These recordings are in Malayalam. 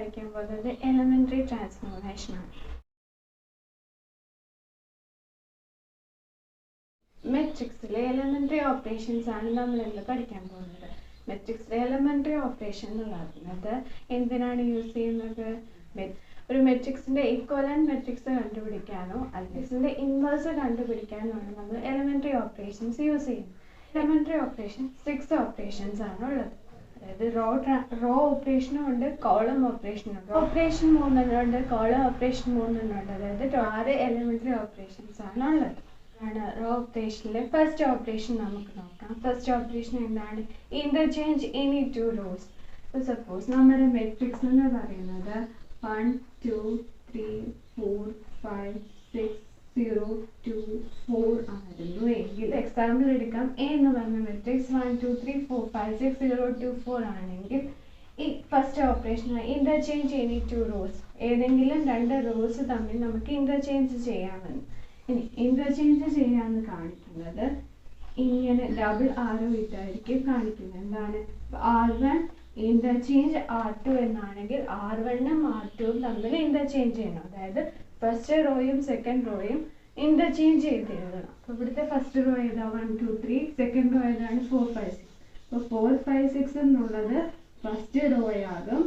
പഠിക്കാൻ പോകുന്നത് എലമെന്ററി ട്രാൻസ്ഫോർമേഷൻ ആണ്. മെട്രിക്സിലെ എലമെന്ററി ഓപ്പറേഷൻസ് ആണ് നമ്മൾ ഇന്ന് പഠിക്കാൻ പോകുന്നത്. മെട്രിക്സിലെ എലമെന്ററി ഓപ്പറേഷൻ എന്ന് പറയുന്നത് എന്തിനാണ് യൂസ് ചെയ്യുന്നത്? ഒരു മെട്രിക്സിന്റെ ഇക്വലന്റ് മെട്രിക്സ് കണ്ടുപിടിക്കാനോ അല്ലെങ്കിൽ ഇൻവേഴ്സ് കണ്ടുപിടിക്കാനോ ആണ് നമ്മൾ എലമെന്ററി ഓപ്പറേഷൻസ് യൂസ് ചെയ്യുന്നത്. എലമെന്ററി ഓപ്പറേഷൻ 6 ഓപ്പറേഷൻസ് ആണ് ഉള്ളത്. അതായത് റോ ഓപ്പറേഷനും ഉണ്ട്, കോളം ഓപ്പറേഷനും ഉണ്ട്. ഓപ്പറേഷൻ 3 ഉണ്ട്, കോളം ഓപ്പറേഷൻ 3 ഉണ്ട്. അതായത് 6 എലമെന്ററി ഓപ്പറേഷൻസ് ആണ് ഉള്ളത്. റോ ഓപ്പറേഷനിലെ ഫസ്റ്റ് ഓപ്പറേഷൻ നമുക്ക് നോക്കാം. ഫസ്റ്റ് ഓപ്പറേഷൻ എന്താണ്? Interchange any 2 rose. സപ്പോസ് നമ്മുടെ മെട്രിക്സ് എന്ന് പറയുന്നത് 1 2 3 4 5 6 0 2 4 ആയിരുന്നു എങ്കിൽ എക്സാമ്പിൾ എടുക്കാം. എ എന്ന് പറഞ്ഞ മെട്രിക്സ് 1 2 3 4 5 6 0 2 4 ആണെങ്കിൽ ഈ first operation interchange any 2 rose, ഏതെങ്കിലും 2 റോസ് തമ്മിൽ നമുക്ക് ഇന്റർചേഞ്ച് ചെയ്യാമെന്ന്. ഇനി ഇന്റർചേഞ്ച് ചെയ്യാമെന്ന് കാണിക്കുന്നത് ഇങ്ങനെ ഡബിൾ ആരോ ഇട്ടായിരിക്കും കാണിക്കുന്നത്. എന്താണ്? R1 ഇന്റർചേഞ്ച് R2 എന്നാണെങ്കിൽ R1ഉം R2ഉം തമ്മിൽ ഇന്റർചേഞ്ച് ചെയ്യണം. അതായത് ഫസ്റ്റ് റോയും സെക്കൻഡ് റോയും ഇന്റർചേഞ്ച് ചെയ്ത് എഴുതണം. അപ്പോൾ ഇവിടുത്തെ ഫസ്റ്റ് റോ ഏതാ? 1 2 3. സെക്കൻഡ് റോ ഏതാണ്? 4 5 6. അപ്പോൾ 4 5 6 എന്നുള്ളത് ഫസ്റ്റ് റോയാകും,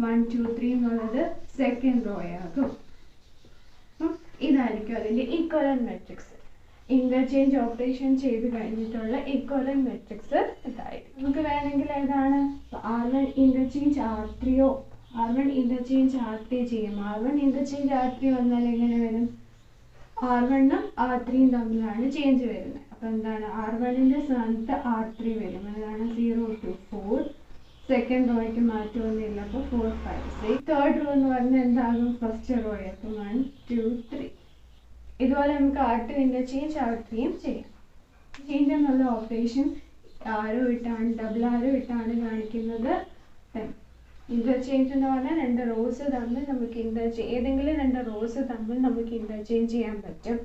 1 2 3 എന്നുള്ളത് സെക്കൻഡ് റോയാകും. ഇതായിരിക്കും അതിൻ്റെ ഈക്വലന്റ് മെട്രിക്സ്. ഇന്റർചേഞ്ച് ഓപ്പറേഷൻ ചെയ്ത് കഴിഞ്ഞിട്ടുള്ള ഈക്വലന്റ് മെട്രിക്സ് ഇതായിരിക്കും. നമുക്ക് വേണമെങ്കിൽ ഏതാണ്? R1 interchange R3യോ R1 interchange R3 ചെയ്യും. R1 ഇന്റർചേഞ്ച് R3 വന്നാൽ എങ്ങനെ വരും? R1ഉം R3യും തമ്മിലാണ് ചേഞ്ച് വരുന്നത്. അപ്പോൾ എന്താണ്? R1ന്റെ സ്ഥാനത്ത് R3 വരും. അതാണ് 0 to 4. സെക്കൻഡ് റോയ്ക്ക് മാറ്റമൊന്നുമില്ല. അപ്പോൾ 4 5 6. തേർഡ് റോ എന്ന് പറഞ്ഞാൽ എന്താകും? ഫസ്റ്റ് റോയെ. അപ്പോൾ 1 2 3. ഇതുപോലെ നമുക്ക് R2 ഇന്റർചേഞ്ച് R3യും ചെയ്യാം. ചേഞ്ച് എന്നുള്ള ഓപ്പറേഷൻ ആരോ ഇട്ടാണ്, ഡബിൾ ആരോ ഇട്ടാണ് കാണിക്കുന്നത്. ഇന്റർചേഞ്ച് എന്ന് പറഞ്ഞാൽ 2 റോസ് തമ്മിൽ നമുക്ക് ഏതെങ്കിലും 2 റോസ് തമ്മിൽ നമുക്ക് ഇന്റർചേഞ്ച് ചെയ്യാൻ പറ്റും.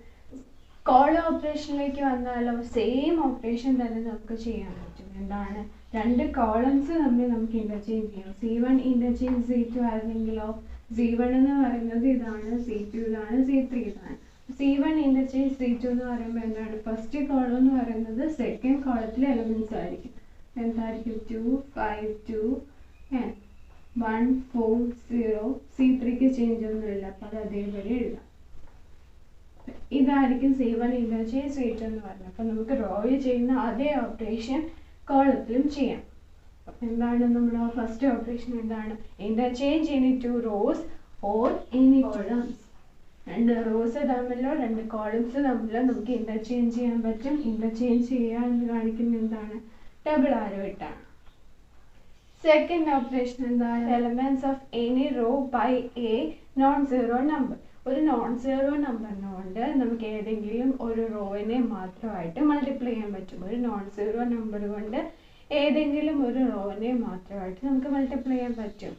കോളം ഓപ്പറേഷനിലേക്ക് വന്നാലോ സെയിം ഓപ്പറേഷൻ തന്നെ നമുക്ക് ചെയ്യാൻ പറ്റും. എന്താണ്? 2 കോളംസ് തമ്മിൽ നമുക്ക് ഇന്റർചേഞ്ച് ചെയ്യാം. C1 ഇന്റർചേഞ്ച് C2 ആയിരുന്നെങ്കിലോ C1 എന്ന് പറയുന്നത് ഇതാണ്, C2 ഇതാണ്, C3 ഇതാണ്. C1 ഇന്റർചേഞ്ച് C2 എന്ന് പറയുമ്പോൾ എന്താണ്? ഫസ്റ്റ് കോളം എന്ന് പറയുന്നത് സെക്കൻഡ് കോളത്തിലെ എലമെന്റ്സ് ആയിരിക്കും. എന്തായിരിക്കും? 2 5 2 1 4 0. C3ക്ക് ചേഞ്ച് ഒന്നുമില്ല, അപ്പോൾ അത് അതേപോലെ എഴുതാം. ഇതായിരിക്കും C1 ഇന്റർചേഞ്ച് C2 എന്ന് പറയുന്നത്. അപ്പോൾ നമുക്ക് റോയിൽ ചെയ്യുന്ന അതേ ഓപ്പറേഷൻ കോളത്തിലും ചെയ്യാം. അപ്പം എന്താണ് നമ്മുടെ ഫസ്റ്റ് ഓപ്പറേഷൻ? എന്താണ്? Interchange any 2 rows or any columns. 2 rows തമ്മിലോ 2 കോളംസ് തമ്മിലോ നമുക്ക് ഇന്റർചേഞ്ച് ചെയ്യാൻ പറ്റും. ഇന്റർചേഞ്ച് ചെയ്യാന്ന് കാണിക്കുന്നത് എന്താണ്? ഡബിൾ ആരോ ഇട്ടാണ്. സെക്കൻഡ് ഓപ്പറേഷൻ എന്താണ്? Elements of any row by a non zero number. ഒരു നോൺ സീറോ നമ്പറിനോണ്ട് നമുക്ക് ഏതെങ്കിലും ഒരു റോയിനെ മാത്രമായിട്ട് മൾട്ടിപ്ലൈ ചെയ്യാൻ പറ്റും. ഒരു നോൺ സീറോ നമ്പർ കൊണ്ട് ഏതെങ്കിലും ഒരു റോയിനെ മാത്രമായിട്ട് നമുക്ക് മൾട്ടിപ്ലൈ ചെയ്യാൻ പറ്റും.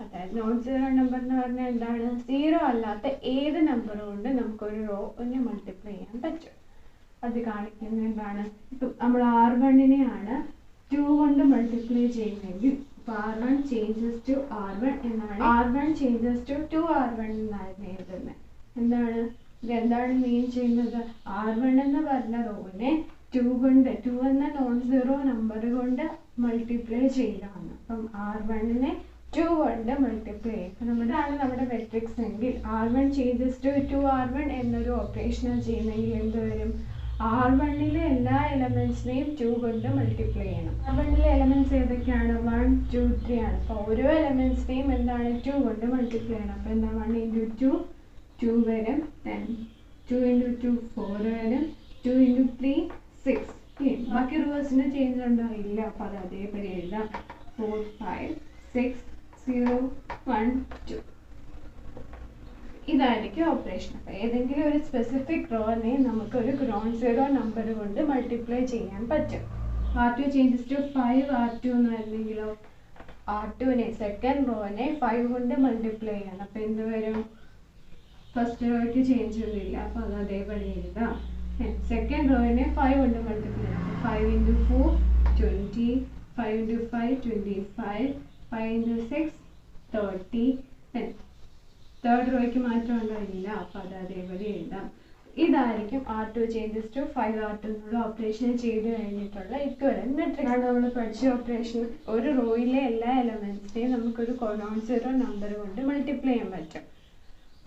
അതായത് നോൺ സീറോ നമ്പർ എന്ന് പറഞ്ഞാൽ എന്താണ്? സീറോ അല്ലാത്ത ഏത് നമ്പർ കൊണ്ട് നമുക്കൊരു റോയിനെ മൾട്ടിപ്ലൈ ചെയ്യാൻ പറ്റും. അത് കാണിക്കുന്നത് എന്താണ്? ഇപ്പം നമ്മൾ R1നെയാണ് 2 കൊണ്ട് മൾട്ടിപ്ലൈ ചെയ്യുന്നെങ്കിൽ R1 ചേഞ്ചസ് ടു R1 എന്നാണ്. R1 ചേഞ്ചസ് ടു 2R1 എന്നാണ് എഴുതുന്നത്. എന്താണ് മീൻ ചെയ്യുന്നത്? R1 എന്ന് പറഞ്ഞ റോനെ 2 കൊണ്ട്, 2 എന്ന നോൺ സീറോ നമ്പർ കൊണ്ട് മൾട്ടിപ്ലൈ ചെയ്താണ്. അപ്പം R1നെ 2 കൊണ്ട് മൾട്ടിപ്ലൈ ചെയ്യും. അപ്പം നമ്മുടെ മെട്രിക്സ് എങ്കിൽ R1 ചേഞ്ചസ് ടു 2R1 എന്നൊരു ഓപ്പറേഷനാണ് ചെയ്യുന്നെങ്കിൽ എന്ത് വരും? R1ലെ എല്ലാ എലമെന്റ്സിനെയും 2 കൊണ്ട് മൾട്ടിപ്ലൈ ചെയ്യണം. R1ലെ എലമെന്റ്സ് ഏതൊക്കെയാണ്? 1 2 3 ആണ്. അപ്പോൾ ഓരോ എലമെന്റ്സിനെയും എന്താണ്? 2 കൊണ്ട് മൾട്ടിപ്ലൈ ചെയ്യണം. അപ്പോൾ എന്താ? 1 into 2 2 വരും, 2 into 2 4 വരും, 2 into 3 6. ബാക്കി റോസിന് ചേഞ്ച് ഉണ്ടോ? ഇല്ല. അപ്പോൾ അത് അതേപടി എഴുതാം. 4 5 6 0 1 2. ഇതായിരിക്കും ഓപ്പറേഷൻ. അപ്പോൾ ഏതെങ്കിലും ഒരു സ്പെസിഫിക് റോനെ നമുക്ക് ഒരു നോൺ സീറോ നമ്പർ കൊണ്ട് മൾട്ടിപ്ലൈ ചെയ്യാൻ പറ്റും. R2 ചേഞ്ചസ് ടു 5 R2 എന്നായിരുന്നെങ്കിലോ R2നെ സെക്കൻഡ് റോനെ 5 കൊണ്ട് മൾട്ടിപ്ലൈ ചെയ്യണം. അപ്പോൾ എന്ത് വരും? ഫസ്റ്റ് റോയ്ക്ക് ചേഞ്ച് ഒന്നുമില്ല, അപ്പോൾ അത് അതേപടി എഴുതാം. സെക്കൻഡ് റോയിനെ 5 കൊണ്ട് മൾട്ടിപ്ലൈ ചെയ്യണം. 5 into 4 20, 5 into 5 25, 5 into 6 30. തേർഡ് റോയ്ക്ക് മാറ്റം ഉണ്ടായില്ല, അപ്പോൾ അത് അതേപോലെ എഴുതാം. ഇതായിരിക്കും R2 changes to 5R2 എന്നുള്ള ഓപ്പറേഷൻ ചെയ്ത് കഴിഞ്ഞിട്ടുള്ള ഇക്വലന്റ് മെട്രിക്സ് ആണ് നമ്മൾ പഠിച്ച ഓപ്പറേഷൻ. ഒരു റോയിലെ എല്ലാ എലമെന്റ്സിനെയും നമുക്കൊരു നോൺ സീറോ നമ്പർ കൊണ്ട് മൾട്ടിപ്ലൈ ചെയ്യാൻ പറ്റും.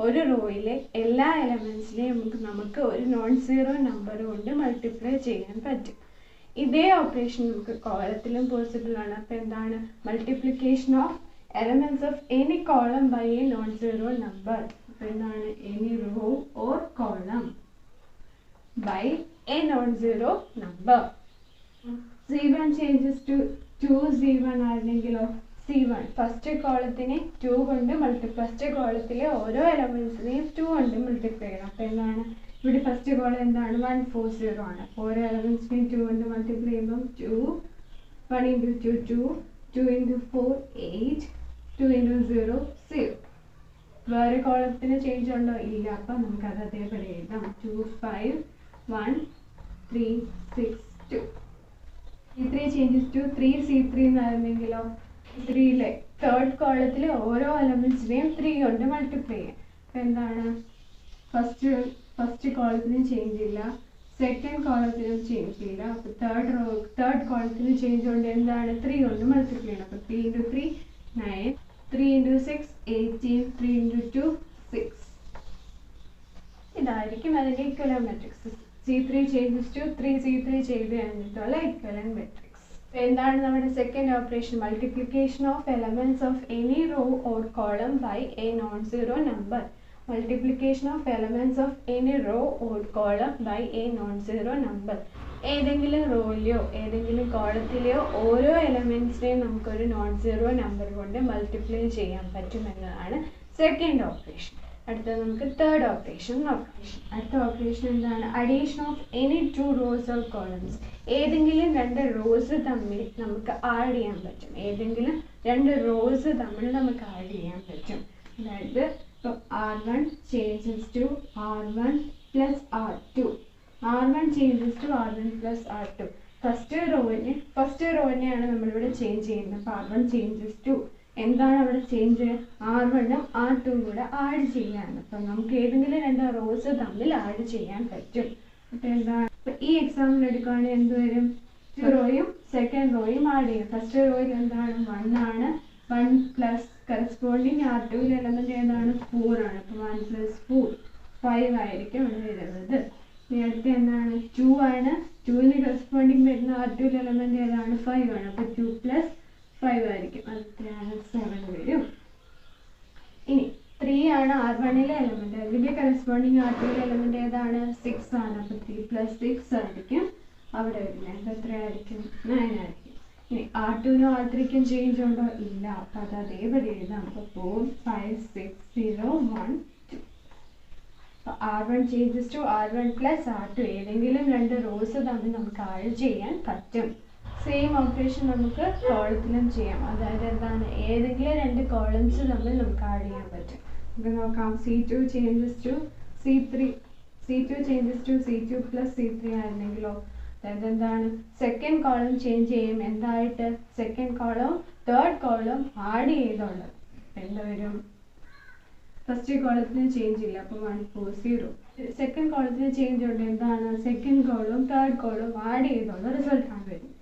ഒരു റോയിലെ എല്ലാ എലമെന്റ്സിനെയും നമുക്ക് ഒരു നോൺ സീറോ നമ്പർ കൊണ്ട് മൾട്ടിപ്ലൈ ചെയ്യാൻ പറ്റും. ഇതേ ഓപ്പറേഷൻ നമുക്ക് കോളത്തിലും പോസിബിൾ ആണ്. അപ്പോൾ എന്താണ്? Multiplication of elements of any column by a non-zero number. അപ്പോൾ എന്താണ്? any row or column by a non-zero number. C1 changes to 2C1 ആയിരുന്നെങ്കിലോ C1 ഫസ്റ്റ് കോളത്തിനെ 2 കൊണ്ട് ഫസ്റ്റ് കോളത്തിലെ ഓരോ എലമെന്റ്സിനെയും 2 കൊണ്ട് മൾട്ടിപ്ലൈ ചെയ്യണം. അപ്പോൾ എന്താണ്? ഇവിടെ ഫസ്റ്റ് കോളം എന്താണ്? 140 ആണ്. ഓരോ എലമെന്റ്സിനെയും 2 കൊണ്ട് മൾട്ടിപ്ലൈ ചെയ്യുമ്പോൾ 1 into 2 2, 2 into 4 8, 2 into 0 0. വേറെ കോളത്തിന് ചേഞ്ച് ഉണ്ടോ? ഇല്ല. അപ്പം നമുക്കത് അതേപോലെ എഴുതാം. 2 5 1 3 6 2. C3 changes to 3C3 എന്നായിരുന്നെങ്കിലോ 3ലെ തേർഡ് കോളത്തിലെ ഓരോ എലമെന്റ്സിനെയും 3 കൊണ്ട് മൾട്ടിപ്ലൈ ചെയ്യാം. അപ്പം എന്താണ്? ഫസ്റ്റ് കോളത്തിന് ചേഞ്ച് ഇല്ല, സെക്കൻഡ് കോളത്തിന് ചേഞ്ച് ഇല്ല. അപ്പോൾ തേർഡ് കോളത്തിന് ചേഞ്ച് കൊണ്ട് എന്താണ്? 3 കൊണ്ട് മൾട്ടിപ്ലൈ ചെയ്യണം. അപ്പോൾ 3 into 3 9, 3 into 6 18, 3 into 2 6. ഇതായിരിക്കും അതിൻ്റെ equivalent matrix. C3 changes to 3C3 ചെയ്ത് കഴിഞ്ഞിട്ടുള്ള ഇക്വലന്റ് മെട്രിക്സ്. എന്താണ് നമ്മുടെ second operation? Multiplication of elements of any row or column by a non zero number. Multiplication of elements of any row or column by a non-zero number. ഏതെങ്കിലും റോയിലെയോ ഏതെങ്കിലും കോളത്തിലെയോ ഓരോ എലമെന്റ്സിനെയും നമുക്കൊരു നോൺ സീറോ നമ്പർ കൊണ്ട് മൾട്ടിപ്ലൈ ചെയ്യാൻ പറ്റുമെന്നതാണ് സെക്കൻഡ് ഓപ്പറേഷൻ. അടുത്തത് നമുക്ക് തേർഡ് ഓപ്പറേഷൻ നോക്കാം. അടുത്ത ഓപ്പറേഷൻ എന്താണ്? Addition of any 2 rows or columns. ഏതെങ്കിലും 2 റോസ് തമ്മിൽ നമുക്ക് ആഡ് ചെയ്യാൻ പറ്റും. ഏതെങ്കിലും 2 റോസ് തമ്മിൽ നമുക്ക് ആഡ് ചെയ്യാൻ പറ്റും. അതായത് ഇപ്പോൾ R1 changes to R1 plus R2. R1 changes to R1 plus R2. First റോയിനെയാണ് നമ്മളിവിടെ ചേഞ്ച് ചെയ്യുന്നത്. അപ്പോൾ R1 changes to എന്താണ് അവിടെ ചേഞ്ച്? R1ഉം R2ഉം കൂടെ ആഡ് ചെയ്യാണ്. അപ്പം നമുക്ക് ഏതെങ്കിലും 2 റോസ് തമ്മിൽ ആഡ് ചെയ്യാൻ പറ്റും. അപ്പോൾ എന്താണ്? ഇപ്പം ഈ എക്സാമ്പിൾ എടുക്കുകയാണെങ്കിൽ എന്ത് വരും? ഫസ്റ്റ് റോയും സെക്കൻഡ് റോയും ആഡ് ചെയ്യും. ഫസ്റ്റ് റോയിൽ എന്താണ്? 1 ആണ്. 1 പ്ലസ് കറസ്പോണ്ടിങ് R2 എലമെന്റ് ഏതാണ്? 4 ആണ്. അപ്പോൾ 1 plus 4 5 ആയിരിക്കും ഇവിടെ വരുന്നത്. ഇനി അടുത്ത എന്താണ്? 2 ആണ്. 2ന് കറസ്പോണ്ടിങ് വരുന്ന R2 എലമെന്റ് ഏതാണ്? 5 ആണ്. അപ്പോൾ 2 plus 5 ആയിരിക്കും. അത്രയാണ് 7 വരും. ഇനി 3 ആണ് R1 എലമെന്റ്. അതിന്റെ കറസ്പോണ്ടിങ് R2 എലമെന്റ് ഏതാണ്? 6 ആണ്. അപ്പോൾ 3 plus 6 ആയിരിക്കും അവിടെ വരുന്നത്. എത്രയായിരിക്കും? 9 ആയിരിക്കും. ഇനി R2നും R3ക്കും ചേഞ്ച് ഉണ്ടോ? ഇല്ല. അപ്പം അത് അതേപോലെ എഴുതാം. അപ്പോൾ 4 5 6 0 1 2. അപ്പോൾ R1 changes to R1 plus R2. ഏതെങ്കിലും 2 റോസ് തമ്മിൽ നമുക്ക് ആഡ് ചെയ്യാൻ പറ്റും. സെയിം ഓപ്പറേഷൻ നമുക്ക് കോളത്തിലും ചെയ്യാം. അതായത് എന്താണ്? ഏതെങ്കിലും 2 കോളംസ് തമ്മിൽ നമുക്ക് ആഡ് ചെയ്യാൻ പറ്റും. നമുക്ക് നോക്കാം. C2 changes to C2 plus C3 ആയിരുന്നെങ്കിലോ അതായത് എന്താണ്? സെക്കൻഡ് കോളം ചേഞ്ച് ചെയ്യും. എന്തായിട്ട്? Second column third column add ചെയ്തുള്ളത് എന്താ വരും? ഫസ്റ്റ് കോളത്തിന് ചേഞ്ച് ഇല്ല. അപ്പോൾ 140. സെക്കൻഡ് കോളത്തിന് ചേഞ്ച് ഉണ്ട്. എന്താണ്? സെക്കൻഡ് കോളവും തേർഡ് കോളവും ആഡ് ചെയ്തുള്ള റിസൾട്ടാണ് വരുന്നത്.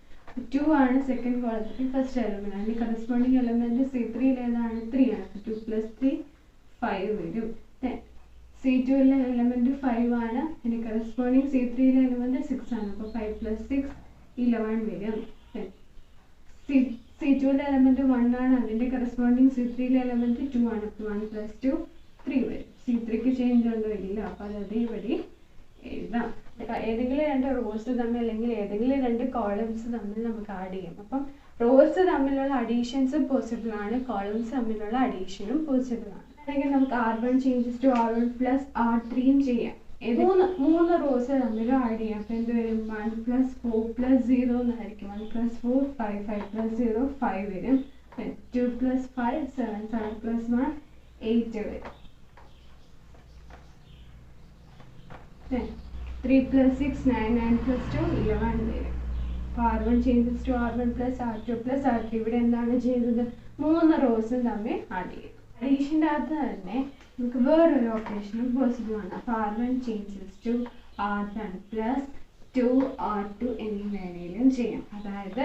2 ആണ് സെക്കൻഡ് കോളത്തിന് ഫസ്റ്റ് എലമെന്റ്. അതിന് കറസ്പോണ്ടിങ് എലമെന്റ് C3 ഏതാണ്? 3 ആണ്. 2 plus 3 5 വരും. C2 എലമെന്റ് 5 ആണ്. അതിന് കറസ്പോണ്ടിങ് C3 എലമെന്റ് 6 ആണ്. അപ്പോൾ 5 plus 6 11 വരും. C2 എലമെന്റ് 1 ആണ്. അതിന്റെ കറസ്പോണ്ടിങ് C3 എലമെന്റ് 2 ആണ്. അപ്പോൾ 1 plus 2 3 വരും. C3ക്ക് ചേഞ്ച് ഉണ്ടോ? ഇല്ല. അപ്പോൾ അത് അതേപടി എഴുതാം. ഏതെങ്കിലും 2 റോസ് തമ്മിൽ അല്ലെങ്കിൽ ഏതെങ്കിലും 2 കോളംസ് തമ്മിൽ നമുക്ക് ആഡ് ചെയ്യാം. അപ്പം റോസ് തമ്മിലുള്ള അഡീഷൻസ് പോസിബിൾ ആണ്, കോളംസ് തമ്മിലുള്ള അഡീഷനും പോസിബിൾ ആണ്. അല്ലെങ്കിൽ നമുക്ക് R1 changes to R1 plus R3 ചെയ്യാം. മൂന്ന് റോസ് തമ്മിലും ആഡ് ചെയ്യാം. അപ്പോൾ എന്ത് വരും? 1 plus 4 plus 0 എന്നായിരിക്കും. 1 plus 4 5 5 plus 0 5 വരും. 2 plus 5 7 7 plus 1 8 വരും. 3 plus 6 9 9 plus 2 11 വരും. അപ്പോൾ R1 changes to R1 plus R2 plus R3. ഇവിടെ എന്താണ് ചെയ്തത്? 3 റോസും തമ്മിൽ ആഡ് ചെയ്തു. അഡീഷൻ്റെ അകത്ത് തന്നെ നമുക്ക് വേറൊരു ഓപ്പറേഷനും പോസിബിൾ ആണ്. അപ്പോൾ R1 changes to R1 plus 2R2 എന്നീ വേണേലും ചെയ്യാം. അതായത്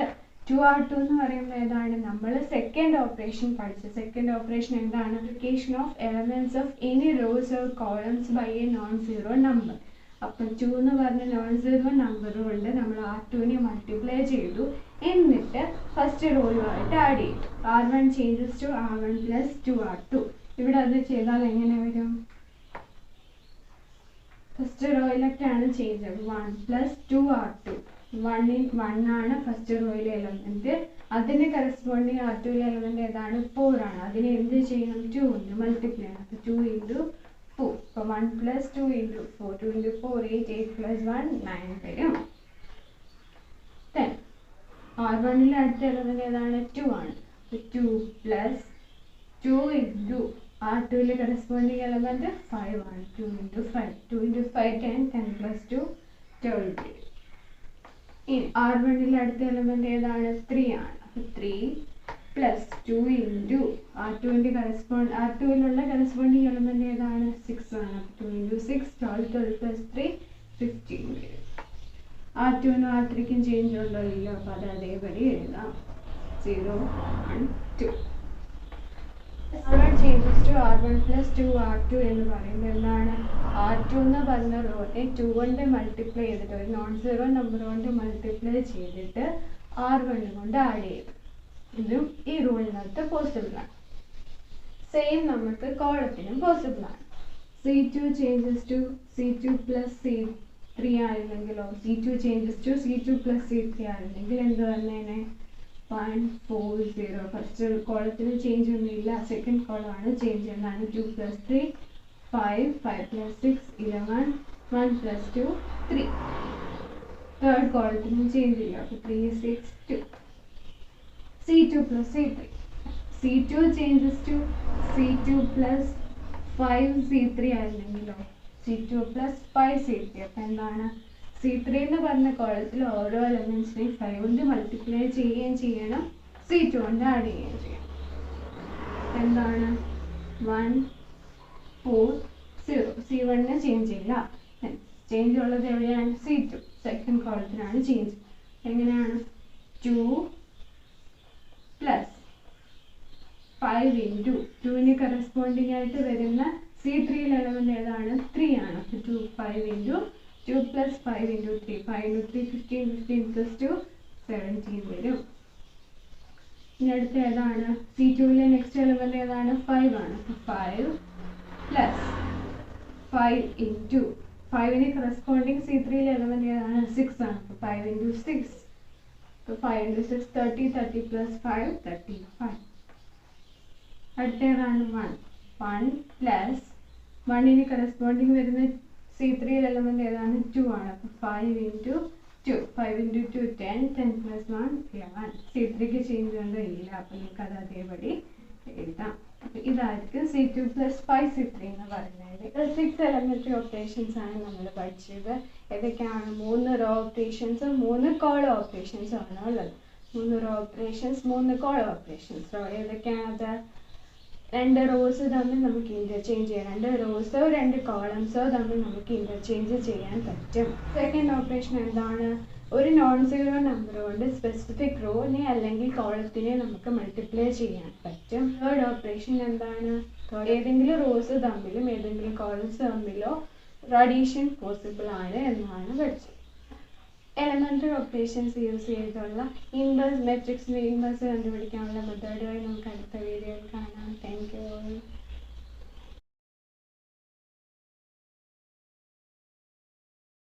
2R2 എന്ന് പറയുമ്പോൾ ഏതാണ്? നമ്മൾ സെക്കൻഡ് ഓപ്പറേഷൻ പഠിച്ച സെക്കൻഡ് ഓപ്പറേഷൻ എന്താണ്? Multiplication of elements of any rows or columns by a non zero number. അപ്പം 2 എന്ന് പറഞ്ഞ നോൺ സീറോ നമ്പർ കൊണ്ട് നമ്മൾ R2നെ മൾട്ടിപ്ലൈ ചെയ്തു, എന്നിട്ട് ഫസ്റ്റ് റോയുമായിട്ട് ആഡ് ചെയ്തു. R1 changes to R1 plus 2R2. ഇവിടെ അത് ചെയ്താൽ എങ്ങനെ വരും? First റോയിലൊക്കെയാണ് change. 1 plus 2R2. 1 ആണ് ഫസ്റ്റ് റോയിലെ എലമെന്റ്. അതിന് കറസ്പോണ്ടിങ് R2ലെ എലമെന്റ് ഏതാണ്? 4 ആണ്. അതിനെ എന്ത് ചെയ്യണം? 2 കൊണ്ട് മൾട്ടിപ്ലൈ ചെയ്യണം. അപ്പോൾ 2 ഇൻറ്റു 4. അപ്പോൾ 1 പ്ലസ് 2 ഇൻറ്റു 4. 2 ഇൻറ്റു 4 8. 8 പ്ലസ് 1 9 വരും. R1ലെ അടുത്ത എലമെന്റ് ഏതാണ്? 2 ആണ്. അപ്പോൾ 2 പ്ലസ് 2 ഇൻറ്റു R2ലെ കറസ്പോണ്ടിങ് എലമെന്റ് 5 ആണ്. 2 ഇൻറ്റു 5. 2 ഇൻറ്റു 5 10. 10 പ്ലസ് 2 12. ഇനി R1ലെ അടുത്ത എലമെന്റ് ഏതാണ്? 3 ആണ്. അപ്പോൾ 3 പ്ലസ് 2 ഇൻറ്റു R2ൻ്റെ R2ലുള്ള കറസ്പോണ്ടിങ് എലമെന്റ് ഏതാണ്? 6 ആണ്. 2 ഇൻറ്റു 6 12. 12 പ്ലസ് 3 15 വരും. R2നും R3ക്കും ചേഞ്ച് ഉണ്ടോ? ഇല്ല. അപ്പോൾ അത് അതേപടി എഴുതാം. 0 1 2. R1 changes to R1 plus 2R2 എന്ന് പറയുമ്പോൾ എന്താണ്? R2 എന്ന് പറഞ്ഞ റോനെ 2 കൊണ്ട് മൾട്ടിപ്ലൈ ചെയ്തിട്ട്, ഒരു നോൺ സീറോ നമ്പർ കൊണ്ട് മൾട്ടിപ്ലൈ ചെയ്തിട്ട് R1 കൊണ്ട് ആഡ് ചെയ്തു. ഇതും ഈ റൂളിനകത്ത് പോസിബിൾ ആണ്. സെയിം നമുക്ക് കോളത്തിനും പോസിബിൾ ആണ്. C2 changes to C2 plus C3 ആയിരുന്നെങ്കിലോ, C2 changes to C2 plus C3 ആയിരുന്നെങ്കിൽ എന്ത് വന്നേനെ? 1 4 0. ഫസ്റ്റ് കോളത്തിന് ചേഞ്ച് ഒന്നുമില്ല, സെക്കൻഡ് കോളമാണ് ചേഞ്ച്. എന്താണ്? 2 പ്ലസ് 3 5. 5 പ്ലസ് 6 11. 1 പ്ലസ് 2 3. തേർഡ് കോളത്തിന് ചേഞ്ച് ഇല്ല. അപ്പോൾ 3 6 2. C2 plus C3. C2 changes to C2 plus 5 C3 ആയിരുന്നെങ്കിലോ, C2 പ്ലസ് 5 C3. അപ്പം എന്താണ്? C3 എന്ന് പറഞ്ഞ കോളത്തിൽ ഓരോ എലമെന്റ്സിനെയും 5 കൊണ്ട് മൾട്ടിപ്ലൈ ചെയ്യുകയും ചെയ്യണം, C2 കൊണ്ട് ആഡ് ചെയ്യുകയും ചെയ്യണം. എന്താണ്? 1 4 0. C1ന് ചേഞ്ച് ഇല്ല. ചേഞ്ച് ഉള്ളത് എവിടെയാണ്? C2 second കോളത്തിനാണ് change. എങ്ങനെയാണ്? 2 പ്ലസ് 5 ഇൻറ്റു 2ന് കറസ്പോണ്ടിങ് ആയിട്ട് വരുന്ന C3യിലെ എലമെന്റ് ഏതാണ്? 3 ആണ്. 2 5 into 2 plus 5 into 3. 5 into 3 15. 15 plus 2 17 വരും. ഇനി അടുത്ത ഏതാണ്? C2യിലെ നെക്സ്റ്റ് എലമെന്റ് ഏതാണ്? 5 ആണ്. 5 പ്ലസ് 5 ഇൻറ്റു 5ന് കറസ്പോണ്ടിങ് C3യിലെ എലമെന്റ് ഏതാണ്? 6 ആണ്. 5 ഇൻറ്റു 6. 5 ഇൻറ്റു 6 30. 30 പ്ലസ് 5 35. അടുത്ത ഏതാണ്? 1 പ്ലസ് 1ന് കറസ്പോണ്ടിങ് വരുന്ന C3യിലെ എലമെന്റ് ഏതാണ്? 2 ആണ്. അപ്പോൾ 5 ഇൻറ്റു 2. 5 ഇൻറ്റു 2 10. 10 പ്ലസ് 1 11. C3ക്ക് ചേഞ്ച് ഉണ്ടോ? ഇല്ല. അപ്പോൾ നിങ്ങൾക്ക് അത് അതേപടി എഴുതാം. അപ്പോൾ ഇതായിരിക്കും C2 പ്ലസ് 5 C3 എന്ന് പറയുന്നത്. 6 എലമെന്ററി ഓപ്പറേഷൻസ് ആണ് നമ്മൾ പഠിച്ചത്. ഏതൊക്കെയാണ്? 3 റോ ഓപ്പറേഷൻസും 3 കോളം ഓപ്പറേഷൻസും ആണ് ഉള്ളത്. 3 row operations 3 column operations. Row ഏതൊക്കെയാണത്? 2 റോസ് തമ്മിൽ നമുക്ക് ഇന്റർചേഞ്ച് ചെയ്യാം. 2 റോസോ 2 കോളംസോ തമ്മിൽ നമുക്ക് ഇന്റർചേഞ്ച് ചെയ്യാൻ പറ്റും. സെക്കൻഡ് ഓപ്പറേഷൻ എന്താണ്? ഒരു നോൺ സീറോ നമ്പർ കൊണ്ട് സ്പെസിഫിക് റോനെ അല്ലെങ്കിൽ കോളത്തിനെ നമുക്ക് മൾട്ടിപ്ലൈ ചെയ്യാൻ പറ്റും. തേർഡ് ഓപ്പറേഷൻ എന്താണ്? ഏതെങ്കിലും റോസ് തമ്മിലും ഏതെങ്കിലും കോളംസ് തമ്മിലോ അഡീഷൻ പോസിബിൾ ആണ് എന്നാണ് പഠിച്ചത്. എലമെന്ററി ഓപ്പറേഷൻസ് യൂസ് ചെയ്തുള്ള ഇൻവേഴ്സ് മെട്രിക്സിന്റെ ഇൻവേഴ്സ് കണ്ടുപിടിക്കാനുള്ള മെത്തേഡുമായി നമുക്ക് അടുത്ത വീഡിയോയിൽ കാണാം. Thank you.